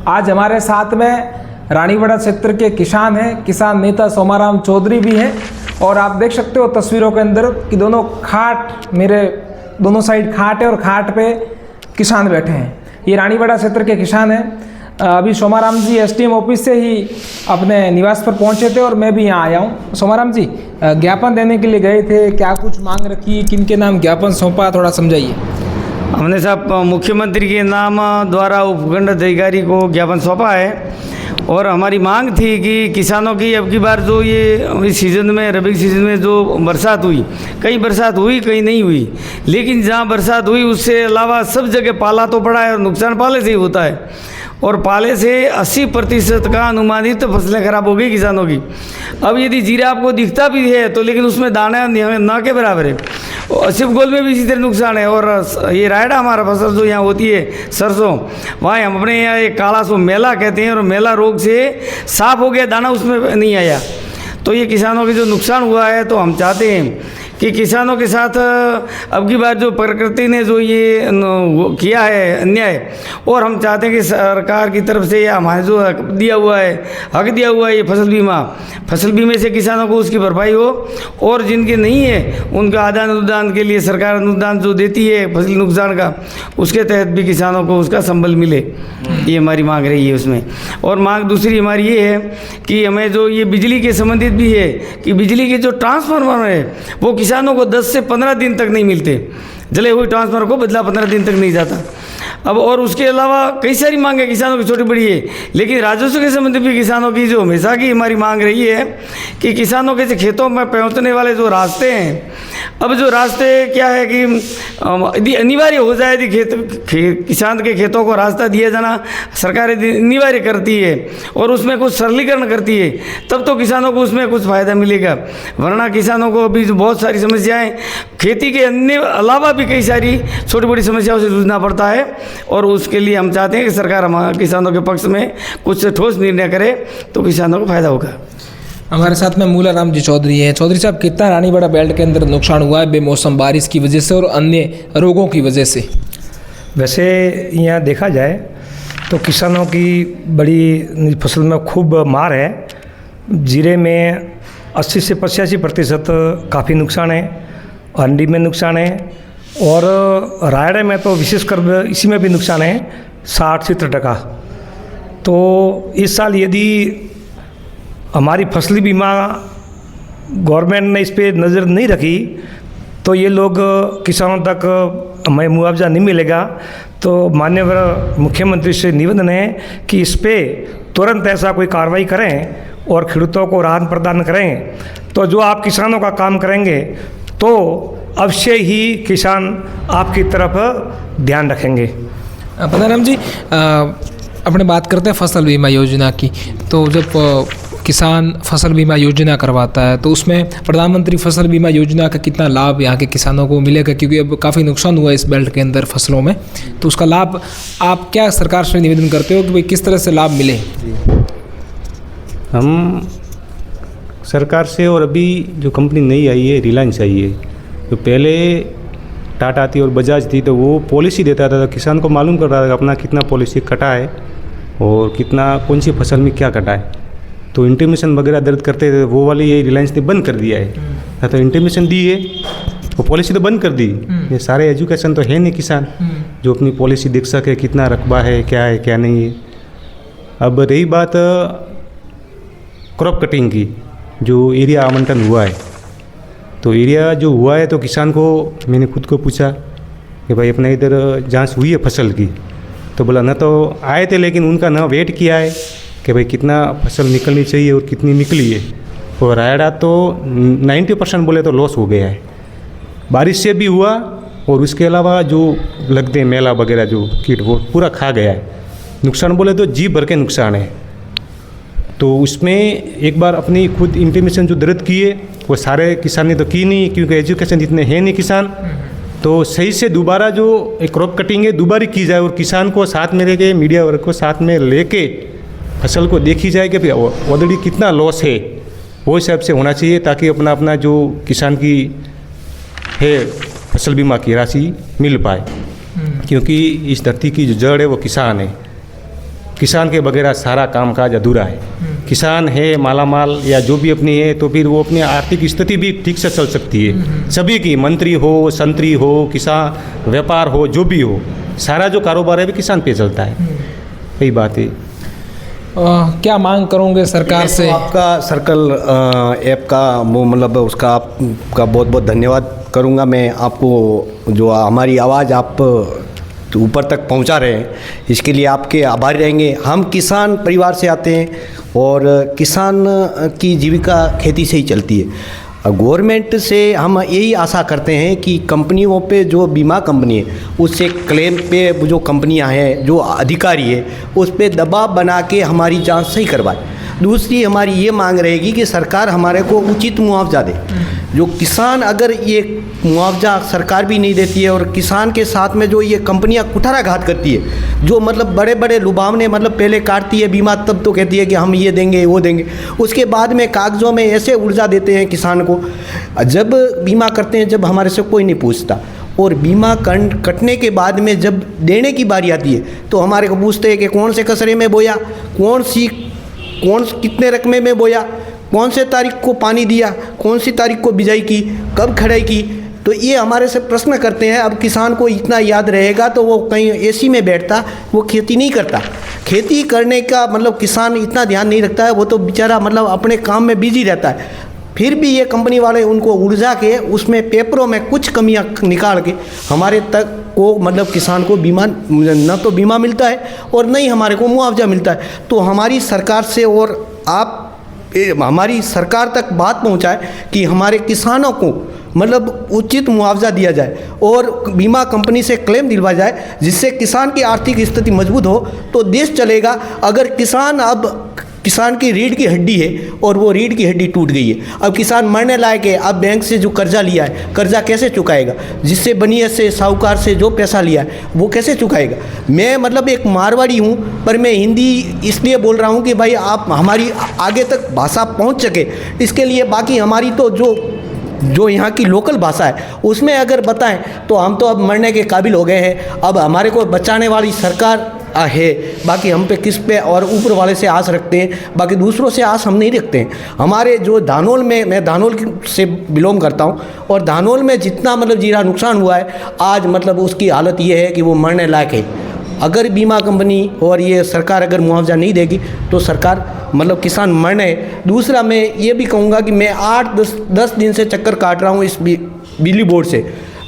आज हमारे साथ में रानीवाड़ा क्षेत्र के किसान हैं, किसान नेता सोमाराम चौधरी भी हैं। और आप देख सकते हो तस्वीरों के अंदर कि दोनों खाट, मेरे दोनों साइड खाट है और खाट पे किसान बैठे हैं। ये रानीवाड़ा क्षेत्र के किसान हैं। अभी सोमाराम जी एसडीएम ऑफिस से ही अपने निवास पर पहुंचे थे और मैं भी यहाँ आया हूँ। सोमाराम जी, ज्ञापन देने के लिए गए थे, क्या कुछ मांग रखी, किन के नाम ज्ञापन सौंपा, थोड़ा समझाइए। हमने साहब मुख्यमंत्री के नाम द्वारा उपखंड अधिकारी को ज्ञापन सौंपा है और हमारी मांग थी कि किसानों की अब की बार जो ये इस सीज़न में, रबी सीज़न में जो बरसात हुई, कहीं बरसात हुई कहीं नहीं हुई, लेकिन जहाँ बरसात हुई उससे अलावा सब जगह पाला तो पड़ा है और नुकसान पाले से ही होता है। और पाले से 80% का अनुमानित फसलें खराब हो गई किसानों की। अब यदि जीरा आपको दिखता भी है तो लेकिन उसमें दाना ना के बराबर है। शिवगोल में भी इसी तरह नुकसान है। और ये रायडा हमारा फसल जो यहाँ होती है सरसों, वहाँ हम अपने यहाँ एक काला सो मेला कहते हैं और मेला रोग से साफ हो गया, दाना उसमें नहीं आया। तो ये किसानों की जो नुकसान हुआ है, तो हम चाहते हैं कि किसानों के साथ अब की बार जो प्रकृति ने जो ये किया है अन्याय, और हम चाहते हैं कि सरकार की तरफ से या हमारे जो हक दिया हुआ है ये फसल बीमे से किसानों को उसकी भरपाई हो, और जिनके नहीं है उनका आदान अनुदान के लिए सरकार अनुदान जो देती है फसल नुकसान का, उसके तहत भी किसानों को उसका संबल मिले। ये हमारी मांग रही है उसमें। और मांग दूसरी हमारी ये है कि हमें जो ये बिजली के संबंधित भी है कि बिजली के जो ट्रांसफार्मर है वो किसानों को 10 से 15 दिन तक नहीं मिलते। जले हुए ट्रांसफार्मर को बदला 15 दिन तक नहीं जाता। अब और उसके अलावा कई सारी मांगें किसानों की छोटी बड़ी है, लेकिन राजस्व के संबंधित भी किसानों की जो हमेशा की हमारी मांग रही है कि किसानों के खेतों में पहुंचने वाले जो रास्ते हैं, अब जो रास्ते क्या है कि यदि अनिवार्य हो जाए, यदि किसान के खेतों को रास्ता दिया जाना सरकार अनिवार्य करती है और उसमें कुछ सरलीकरण करती है, तब तो किसानों को उसमें कुछ फ़ायदा मिलेगा। वरना किसानों को अभी बहुत सारी समस्याएं, खेती के अन्य अलावा भी कई सारी छोटी बड़ी समस्याओं से जूझना पड़ता है। और उसके लिए हम चाहते हैं कि सरकार हमारे किसानों के पक्ष में कुछ ठोस निर्णय करे तो किसानों को फायदा होगा। हमारे साथ में मूलाराम जी चौधरी हैं। चौधरी साहब, कितना रानीवाड़ा बेल्ट के अंदर नुकसान हुआ है बेमौसम बारिश की वजह से और अन्य रोगों की वजह से? वैसे यहाँ देखा जाए तो किसानों की बड़ी फसल में खूब मार है। जीरे में 80 से 85% काफ़ी नुकसान है, अंडी में नुकसान है, और रायडे में तो विशेषकर इसी में भी नुकसान है 60-70%। तो इस साल यदि हमारी फसली बीमा गवर्नमेंट ने इस पर नज़र नहीं रखी तो ये लोग किसानों तक हमें मुआवजा नहीं मिलेगा। तो माननीय मुख्यमंत्री से निवेदन है कि इस पर तुरंत ऐसा कोई कार्रवाई करें और खेडूतों को राहत प्रदान करें। तो जो आप किसानों का काम करेंगे तो अवश्य ही किसान आपकी तरफ ध्यान रखेंगे। पन्नाराम जी, अपने बात करते हैं फसल बीमा योजना की। तो जब किसान फसल बीमा योजना करवाता है तो उसमें प्रधानमंत्री फसल बीमा योजना का कितना लाभ यहाँ के किसानों को मिलेगा? क्योंकि अब काफ़ी नुकसान हुआ है इस बेल्ट के अंदर फसलों में, तो उसका लाभ आप क्या सरकार से निवेदन करते हो कि भाई किस तरह से लाभ मिले? हम सरकार से, और अभी जो कंपनी नई आई है रिलायंस आई है, तो पहले टाटा थी और बजाज थी, तो वो पॉलिसी देता था, तो किसान को मालूम कर रहा था अपना कितना पॉलिसी कटा है और कितना कौन सी फसल में क्या कटा है। तो इंटीमेशन वगैरह दर्ज करते थे, वो वाली ये रिलायंस ने बंद कर दिया है। तो इंटीमेशन दी है, वो पॉलिसी तो बंद कर दी। ये सारे एजुकेशन तो है नहीं किसान जो अपनी पॉलिसी देख सके कितना रकबा है क्या नहीं है। अब रही बात क्रॉप कटिंग की, जो एरिया आवंटन हुआ है, तो एरिया जो हुआ है तो किसान को मैंने खुद को पूछा कि भाई अपने इधर जांच हुई है फसल की, तो बोला न तो आए थे लेकिन उनका न वेट किया है कि भाई कितना फसल निकलनी चाहिए और कितनी निकली है। और रायडा तो 90% बोले तो लॉस हो गया है, बारिश से भी हुआ और उसके अलावा जो लगते हैं मेला वगैरह जो कीट वो पूरा खा गया है। नुकसान बोले तो जी भर के नुकसान है। तो उसमें एक बार अपनी खुद इंटीमेशन जो दर्ज किए वो सारे किसान ने तो की नहीं, क्योंकि एजुकेशन इतने हैं नहीं किसान। तो सही से दोबारा जो एक क्रॉप कटिंग है दोबारा की जाए और किसान को साथ में लेके, मीडिया वर्ग को साथ में लेके फसल को देखी जाए कि ऑलरेडी कितना लॉस है, वो हिसाब से होना चाहिए, ताकि अपना जो किसान की है फसल बीमा की राशि मिल पाए। क्योंकि इस धरती की जो जड़ है वो किसान है। किसान के बगैर सारा कामकाज अधूरा है। किसान है मालामाल या जो भी अपनी है तो फिर वो अपनी आर्थिक स्थिति भी ठीक से चल सकती है। सभी की, मंत्री हो, संतरी हो, किसान व्यापार हो, जो भी हो, सारा जो कारोबार है भी किसान पे चलता है। यही बात है। क्या मांग करोगे सरकार से? आपका सर्कल ऐप का वो मतलब उसका आपका बहुत बहुत धन्यवाद करूंगा मैं आपको, जो हमारी आवाज़ आप ऊपर तक पहुंचा रहे हैं, इसके लिए आपके आभारी रहेंगे। हम किसान परिवार से आते हैं और किसान की जीविका खेती से ही चलती है। गवर्नमेंट से हम यही आशा करते हैं कि कंपनियों पे, जो बीमा कंपनी है उससे क्लेम पे जो कंपनियां हैं, जो अधिकारी है, उस पे दबाव बना के हमारी जांच सही करवाए। दूसरी हमारी ये मांग रहेगी कि सरकार हमारे को उचित मुआवजा दे। जो किसान, अगर ये मुआवजा सरकार भी नहीं देती है और किसान के साथ में जो ये कंपनियां कुठाराघात करती है, जो मतलब बड़े बड़े लुभावने मतलब पहले काटती है बीमा, तब तो कहती है कि हम ये देंगे वो देंगे, उसके बाद में कागज़ों में ऐसे उलझा देते हैं किसान को। जब बीमा करते हैं, जब हमारे से कोई नहीं पूछता, और बीमा कटने के बाद में जब देने की बारी आती है तो हमारे को पूछते हैं कि कौन से कसरे में बोया, कौन कितने रकमे में बोया, कौन से तारीख को पानी दिया, कौन सी तारीख को बिजाई की, कब खड़ाई की। तो ये हमारे से प्रश्न करते हैं। अब किसान को इतना याद रहेगा तो वो कहीं एसी में बैठता, वो खेती नहीं करता। खेती करने का मतलब किसान इतना ध्यान नहीं रखता है, वो तो बेचारा मतलब अपने काम में बिजी रहता है। फिर भी ये कंपनी वाले उनको उलझा के उसमें पेपरों में कुछ कमियां निकाल के हमारे तक को मतलब किसान को बीमा, न तो बीमा मिलता है और न ही हमारे को मुआवजा मिलता है। तो हमारी सरकार से, और आप हमारी सरकार तक बात पहुंचाए कि हमारे किसानों को मतलब उचित मुआवजा दिया जाए और बीमा कंपनी से क्लेम दिलवा जाए, जिससे किसान की आर्थिक स्थिति मजबूत हो तो देश चलेगा। अगर किसान की रीढ़ की हड्डी है और वो रीढ़ की हड्डी टूट गई है, अब किसान मरने लायक है, अब बैंक से जो कर्जा लिया है, कर्जा कैसे चुकाएगा? जिससे बनिए से, साहूकार से जो पैसा लिया है वो कैसे चुकाएगा? मैं मतलब एक मारवाड़ी हूँ, पर मैं हिंदी इसलिए बोल रहा हूँ कि भाई आप हमारी आगे तक भाषा पहुँच सके, इसके लिए। बाकी हमारी तो जो यहाँ की लोकल भाषा है उसमें अगर बताएं तो हम तो अब मरने के काबिल हो गए हैं। अब हमारे को बचाने वाली सरकार है, बाकी हम पे किस पे और ऊपर वाले से आस रखते हैं, बाकी दूसरों से आस हम नहीं रखते हैं। हमारे जो धानोल में, मैं धानोल से बिलोंग करता हूँ, और धानोल में जितना मतलब जीरा नुकसान हुआ है आज मतलब उसकी हालत ये है कि वो मरने लायक है। अगर बीमा कंपनी और ये सरकार अगर मुआवजा नहीं देगी तो सरकार मतलब किसान मरने है। दूसरा मैं ये भी कहूँगा कि मैं 8-10 दिन से चक्कर काट रहा हूँ इस बिजली बोर्ड से।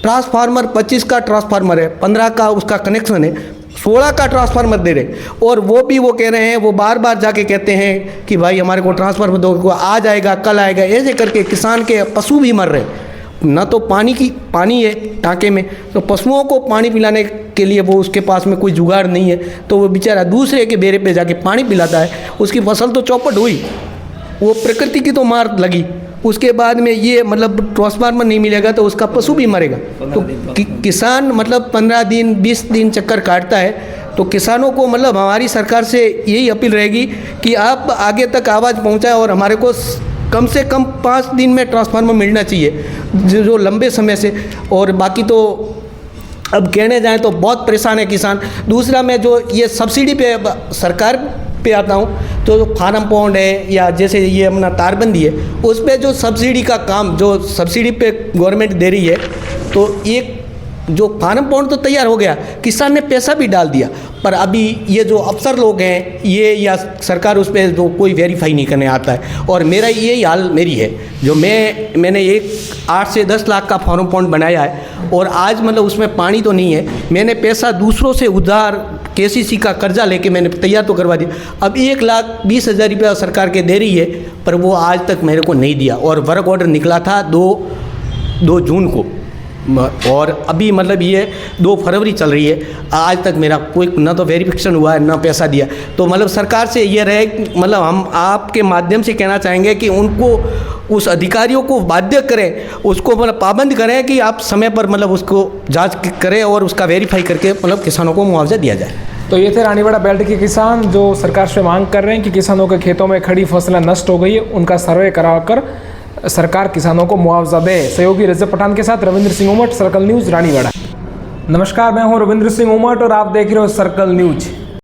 ट्रांसफार्मर 25 का ट्रांसफार्मर है, 15 का उसका कनेक्शन है, 16 का ट्रांसफार्मर दे रहे, और वो कह रहे हैं, वो बार बार जाके कहते हैं कि भाई हमारे को ट्रांसफार्मर दो, आ जाएगा, कल आएगा। ऐसे करके किसान के पशु भी मर रहे हैं। ना तो पानी है टाँके में, तो पशुओं को पानी पिलाने के लिए वो उसके पास में कोई जुगाड़ नहीं है, तो वो बेचारा दूसरे के बेरे पे जाके पानी पिलाता है। उसकी फसल तो चौपट हुई, वो प्रकृति की तो मार लगी। उसके बाद में ये मतलब ट्रांसफार्मर नहीं मिलेगा तो उसका पशु भी मरेगा। तो किसान मतलब 15 दिन 20 दिन चक्कर काटता है। तो किसानों को मतलब हमारी सरकार से यही अपील रहेगी कि आप आगे तक आवाज़ पहुंचाएं और हमारे को कम से कम 5 दिन में ट्रांसफार्मर मिलना चाहिए, जो लंबे समय से। और बाकी तो अब कहने जाएं तो बहुत परेशान है किसान। दूसरा मैं जो ये सब्सिडी पे सरकार पे आता हूँ, तो फार्म पॉन्ड है या जैसे ये अपना तारबंदी है, उस पर जो सब्सिडी का काम जो सब्सिडी पे गवर्नमेंट दे रही है, तो एक जो फार्म पॉन्ड तो तैयार हो गया, किसान ने पैसा भी डाल दिया, पर अभी ये जो अफसर लोग हैं ये या सरकार उस पर जो कोई वेरीफाई नहीं करने आता है। और मेरा यही हाल मेरी है, जो मैंने एक 8 से 10 लाख का फार्म पॉन्ड बनाया है और आज मतलब उसमें पानी तो नहीं है। मैंने पैसा दूसरों से उधार KCC का कर्जा लेके मैंने तैयार तो करवा दिया। अब 1,20,000 रुपया सरकार के दे रही है, पर वो आज तक मेरे को नहीं दिया। और वर्क ऑर्डर निकला था 2 जून को, और अभी मतलब ये 2 फरवरी चल रही है, आज तक मेरा कोई ना तो वेरिफिकेशन हुआ है ना पैसा दिया। तो मतलब सरकार से ये रहे, मतलब हम आपके माध्यम से कहना चाहेंगे कि उनको, उस अधिकारियों को बाध्य करें, उसको मतलब पाबंद करें कि आप समय पर मतलब उसको जांच करें और उसका वेरीफाई करके मतलब किसानों को मुआवजा दिया जाए। तो ये थे रानीवाड़ा बेल्ट के किसान जो सरकार से मांग कर रहे हैं कि किसानों के खेतों में खड़ी फसलें नष्ट हो गई है, उनका सर्वे कराकर सरकार किसानों को मुआवजा दे। सहयोगी रजब पठान के साथ रविंद्र सिंह उमट, सर्कल न्यूज़, रानीवाड़ा। नमस्कार, मैं हूं रविंद्र सिंह उमट और आप देख रहे हो सर्कल न्यूज़।